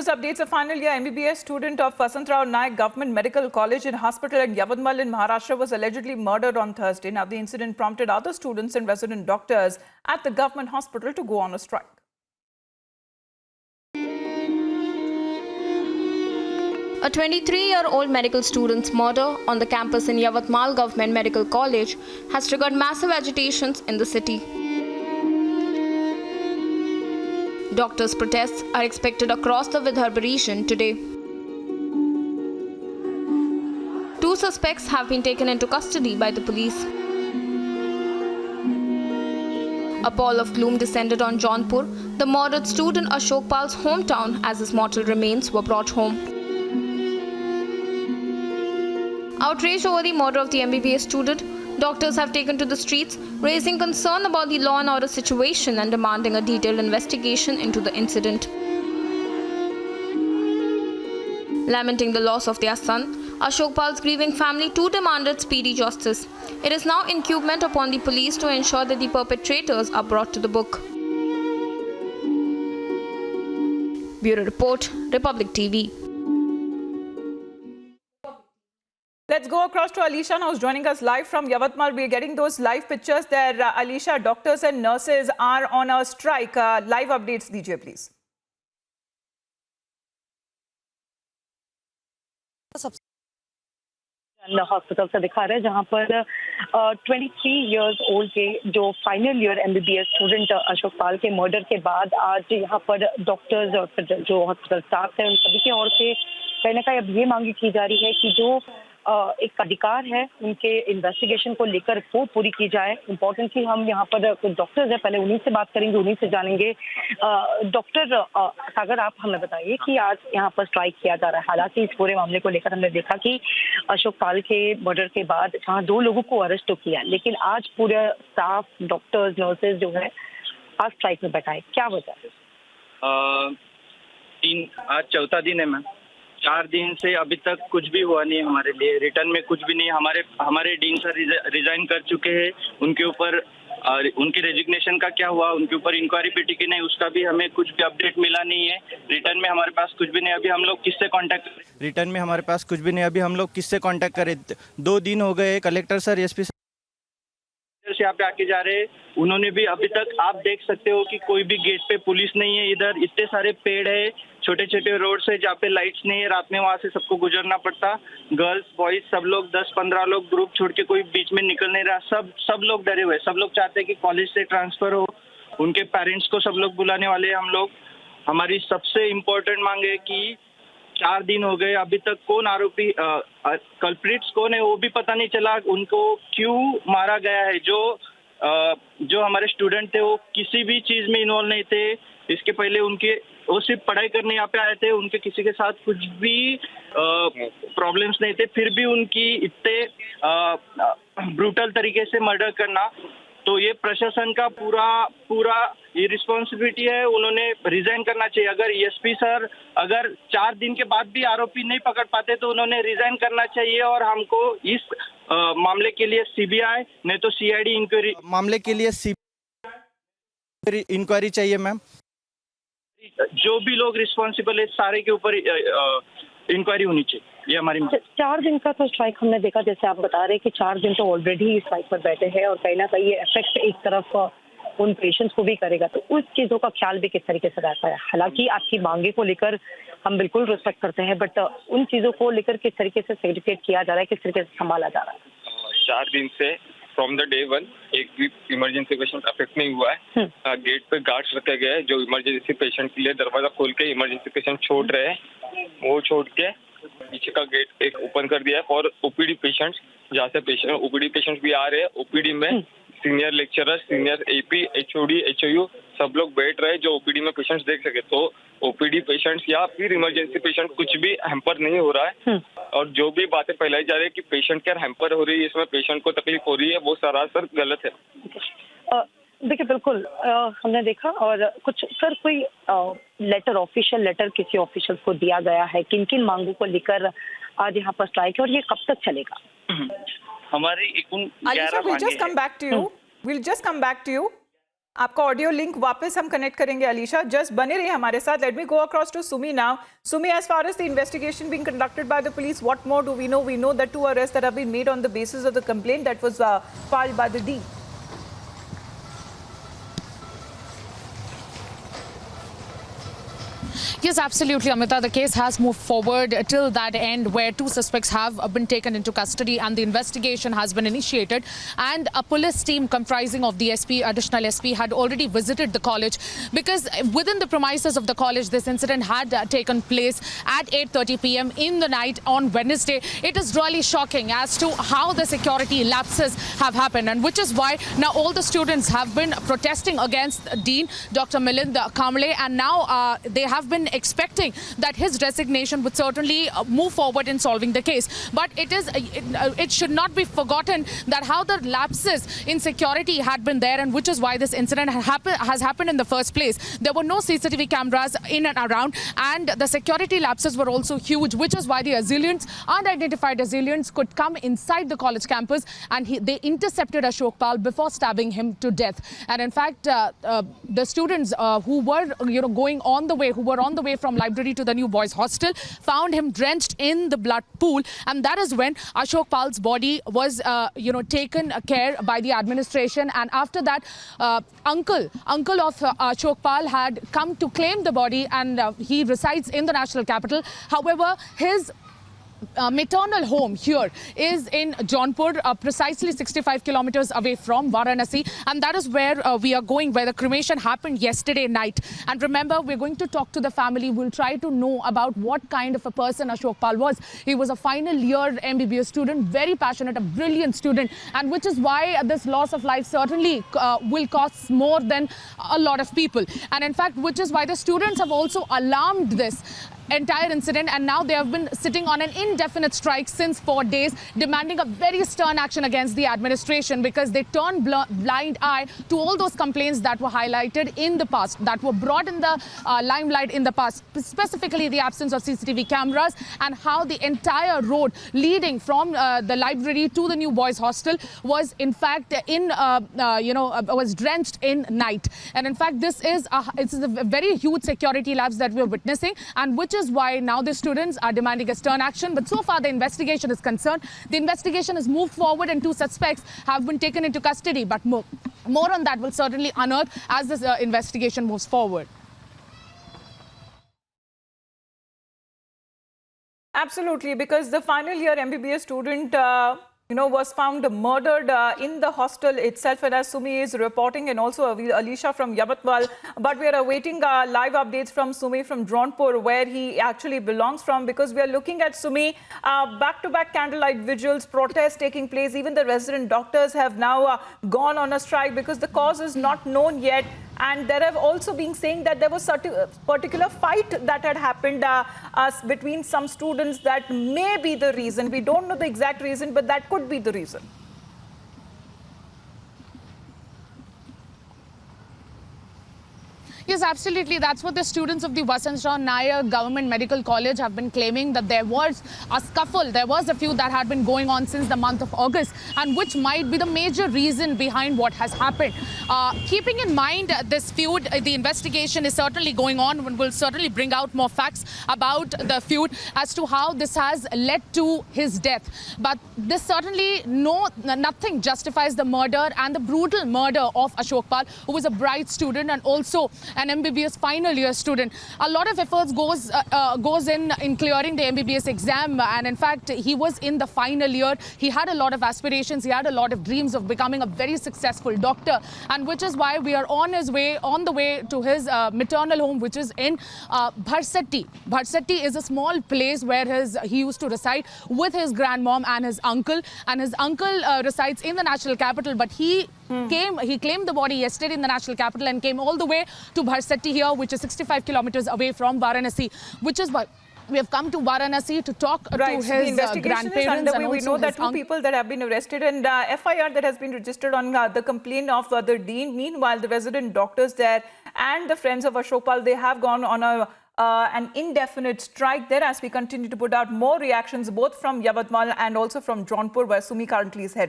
news updates. A final year MBBS student of Vasantrao Naik Government Medical College and Hospital in Yavatmal in Maharashtra was allegedly murdered on Thursday. Now, the incident prompted other students and resident doctors at the government hospital to go on a strike. A 23-year-old medical student's murder on the campus in Yavatmal Government Medical College has triggered massive agitations in the city. Doctors' protests are expected across the Vidarbha region today. 2 suspects have been taken into custody by the police. A pall of gloom descended on Jaunpur, the murdered student Ashok Pal's hometown, as his mortal remains were brought home. Outraged over the murder of the MBBS student, doctors have taken to the streets, raising concern about the law and order situation and demanding a detailed investigation into the incident. Lamenting the loss of their son, Ashok Pal's grieving family too demanded speedy justice. It is now incumbent upon the police to ensure that the perpetrators are brought to the book. Bureau Report, Republic TV. Let's go across to Alisha now, who's joining us live from Yavatmal. We're getting those live pictures there. Alisha, doctors and nurses are on a strike. Live updates, DJ, please. Hospital से दिखा रहे हैं जहां पर 23 years old के जो final year MBBS student Ashok Pal के murder के बाद आज यहां पर डॉक्टर्स और फिर जो हॉस्पिटल स्टाफ है उन सभी की ओर से कहीं ना कहीं अब ये मांग की जा रही है कि जो एक अधिकार है उनके इन्वेस्टिगेशन को लेकर वो पूरी की जाए। इम्पोर्टेंटली हम यहाँ पर कुछ डॉक्टर्स हैं, पहले उन्हीं से बात करेंगे, उन्हीं से जानेंगे। डॉक्टर सागर, आप हमें बताइए कि आज यहाँ पर स्ट्राइक किया जा रहा है। हालांकि इस पूरे मामले को लेकर हमने देखा कि अशोक पाल के मर्डर के बाद जहाँ 2 लोगों को अरेस्ट तो किया, लेकिन आज पूरा स्टाफ, डॉक्टर्स, नर्सेज जो है आज स्ट्राइक में बैठा है। क्या वजह है? आज चौथा दिन है मैम। 4 दिन से अभी तक कुछ भी हुआ नहीं हमारे लिए, रिटर्न में कुछ भी नहीं। हमारे डीन सर रिजाइन कर चुके हैं, उनके ऊपर उनके रेजिग्नेशन का क्या हुआ, उनके ऊपर इंक्वायरी भी टिकी नहीं, उसका भी हमें कुछ भी अपडेट मिला नहीं है। रिटर्न में हमारे पास कुछ भी नहीं। अभी हम लोग किससे कांटेक्ट करें? रिटर्न में हमारे पास कुछ भी नहीं। अभी हम लोग किससे कांटेक्ट करें? 2 दिन हो गए, कलेक्टर सर, एसपी सर यहाँ पे आके जा रहे हैं। उन्होंने भी अभी तक, आप देख सकते हो कि कोई भी गेट पे पुलिस नहीं है। इधर इतने सारे पेड़ है, छोटे छोटे रोड है जहाँ पे लाइट्स नहीं है। रात में वहाँ से सबको गुजरना पड़ता। गर्ल्स, बॉयज सब लोग 10-15 लोग ग्रुप छोड़ के कोई बीच में निकल नहीं रहा। सब लोग डरे हुए। सब लोग चाहते हैं कि कॉलेज से ट्रांसफर हो। उनके पेरेंट्स को सब लोग बुलाने वाले हैं हम लोग। हमारी सबसे इम्पोर्टेंट मांग है कि 4 दिन हो गए, अभी तक कौन आरोपी, कल्प्रिट्स कौन है वो भी पता नहीं चला। उनको क्यों मारा गया है? जो हमारे स्टूडेंट थे वो किसी भी चीज में इन्वॉल्व नहीं थे। इसके पहले वो सिर्फ पढ़ाई करने यहाँ पे आए थे। उनके किसी के साथ कुछ भी प्रॉब्लम्स नहीं थे, फिर भी उनकी इतने ब्रूटल तरीके से मर्डर करना, तो ये प्रशासन का पूरा ये रिस्पॉन्सिबिलिटी है। उन्होंने रिजाइन करना चाहिए। अगर एसपी सर अगर 4 दिन के बाद भी आरोपी नहीं पकड़ पाते तो उन्होंने रिजाइन करना चाहिए। और हमको इस मामले के लिए सीबीआई नहीं तो सीआईडी इंक्वायरी, मामले के लिए इंक्वायरी चाहिए मैम। जो भी लोग रिस्पॉन्सिबल है सारे के ऊपर इंक्वायरी होनी चाहिए। ये हमारी 4 दिन का तो स्ट्राइक हमने देखा, जैसे आप बता रहे हैं कि 4 दिन तो ऑलरेडी स्ट्राइक पर बैठे हैं और कहीं ना कहीं ये इफेक्ट एक तरफ उन पेशेंट्स को भी करेगा, तो उस चीज़ों का ख्याल भी किस तरीके से रहता है? हालांकि आपकी मांगे को लेकर हम बिल्कुल रिस्पेक्ट करते हैं, बट उन चीज़ों को लेकर किस तरीके से सेग्रीगेट किया जा रहा है, किस तरीके से संभाला जा रहा है? 4 दिन से फ्रॉम द डे 1 एक भी इमरजेंसी पेशेंट अफेक्ट नहीं हुआ है। गेट पे गार्ड्स रखे गए हैं जो इमरजेंसी पेशेंट के लिए दरवाजा खोल के इमरजेंसी पेशेंट छोड़ रहे हैं। वो छोड़ के पीछे का गेट एक ओपन कर दिया है और ओपीडी पेशेंट्स, जहाँ से ओपीडी पेशेंट्स भी आ रहे हैं। ओपीडी में senior lecturer, senior AP, HOD, HOU सब लोग बैठ रहे हैं जो ओपीडी में पेशेंट्स देख सके। तो ओपीडी पेशेंट्स या फिर इमरजेंसी पेशेंट कुछ भी हैम्पर नहीं हो रहा है। और जो भी बातें फैलाई जा रही है कि पेशेंट केयर हैम्पर हो रही है, इसमें पेशेंट को तकलीफ हो रही है, वो सरासर गलत है। देखिए बिल्कुल हमने देखा। और कुछ सर कोई लेटर, ऑफिशियल लेटर किसी ऑफिशियल को दिया गया है किन किन मांगों को लेकर आज यहाँ पर स्ट्राइक है और ये कब तक चलेगा? हमारी 11 Alisha, we'll just come back to you. आपका ऑडियो लिंक वापस हम कनेक्ट करेंगे अलीशा, जस्ट बने रहिए हमारे साथ. Let me go across to Sumi now. Sumi, as far as the investigation being conducted by the police, what more do we know? We know that 2 arrests that have been made on the basis of the complaint that was filed by the Dean. Yes, absolutely, Amita. The case has moved forward till that end where 2 suspects have been taken into custody and the investigation has been initiated. And a police team comprising of the SP, additional SP, had already visited the college because within the premises of the college, this incident had taken place at 8:30 p.m. in the night on Wednesday. It is really shocking as to how the security lapses have happened, and which is why now all the students have been protesting against Dean Dr. Milind Kamble, and now they have been expecting that his resignation would certainly move forward in solving the case. But it should not be forgotten that how the lapses in security had been there, and which is why this incident has happened in the first place. There were no CCTV cameras in and around, and the security lapses were also huge, which is why the assailants, unidentified assailants, could come inside the college campus, and they intercepted Ashok Pal before stabbing him to death. And in fact, the students who were going on the way, who were on the way from library to the new boys hostel, found him drenched in the blood pool, and that is when Ashok Pal's body was taken care by the administration. And after that, uncle of Ashok Pal had come to claim the body, and he resides in the national capital. However, his maternal home here is in Jaunpur, precisely 65 kilometers away from Varanasi, and that is where we are going, where the cremation happened yesterday night. And remember, we're going to talk to the family. We'll try to know about what kind of a person Ashok Pal was. He was a final year MBBS student, very passionate, a brilliant student, and which is why this loss of life certainly will cost more than a lot of people. And in fact, which is why the students have also alarmed this entire incident, and now they have been sitting on an indefinite strike since 4 days, demanding a very stern action against the administration because they turned blind eye to all those complaints that were highlighted in the past, that were brought in the limelight in the past, specifically the absence of CCTV cameras and how the entire road leading from the library to the new boys hostel was in fact was drenched in night. And in fact, this is a very huge security lapse that we're witnessing, and which is why now the students are demanding a stern action. But so far the investigation is concerned. The investigation has moved forward and 2 suspects have been taken into custody. But more on that will certainly unearth as this investigation moves forward. Absolutely, because the final year MBBS student was found murdered in the hostel itself, and as Sumi is reporting, and also Alisha from Yavatmal. But we are awaiting live updates from Sumi from Jaunpur, where he actually belongs from, because we are looking at Sumi back-to-back candlelight vigils, protests taking place. Even the resident doctors have now gone on a strike because the cause is not known yet. And there have also been saying that there was a particular fight that had happened between some students that may be the reason. We don't know the exact reason, but that could be the reason. Yes, absolutely. That's what the students of the Vasantrao Nayak Government Medical College have been claiming, that there was a scuffle. There was a feud that had been going on since the month of August, and which might be the major reason behind what has happened. Keeping in mind this feud, the investigation is certainly going on and will certainly bring out more facts about the feud as to how this has led to his death. But this certainly nothing justifies the murder and the brutal murder of Ashok Pal, who was a bright student and also an MBBS final year student. A lot of efforts goes in clearing the MBBS exam, and in fact he was in the final year. He had a lot of aspirations, he had a lot of dreams of becoming a very successful doctor, and which is why we are on the way to his maternal home, which is in Bharsetti. Bharsetti is a small place where he used to reside with his grandmom and his uncle, resides in the national capital, but he claimed the body yesterday in the national capital and came all the way to Bharsetti here, which is 65 kilometers away from Varanasi, which is why we have come to Varanasi to talk to his grandparents. And we know that 2 people that have been arrested, and FIR that has been registered on the complaint of the dean. Meanwhile, the resident doctors there and the friends of Ashok Pal, they have gone on an indefinite strike there, as we continue to put out more reactions both from Yavatmal and also from Jaunpur, where Sumi currently is heading.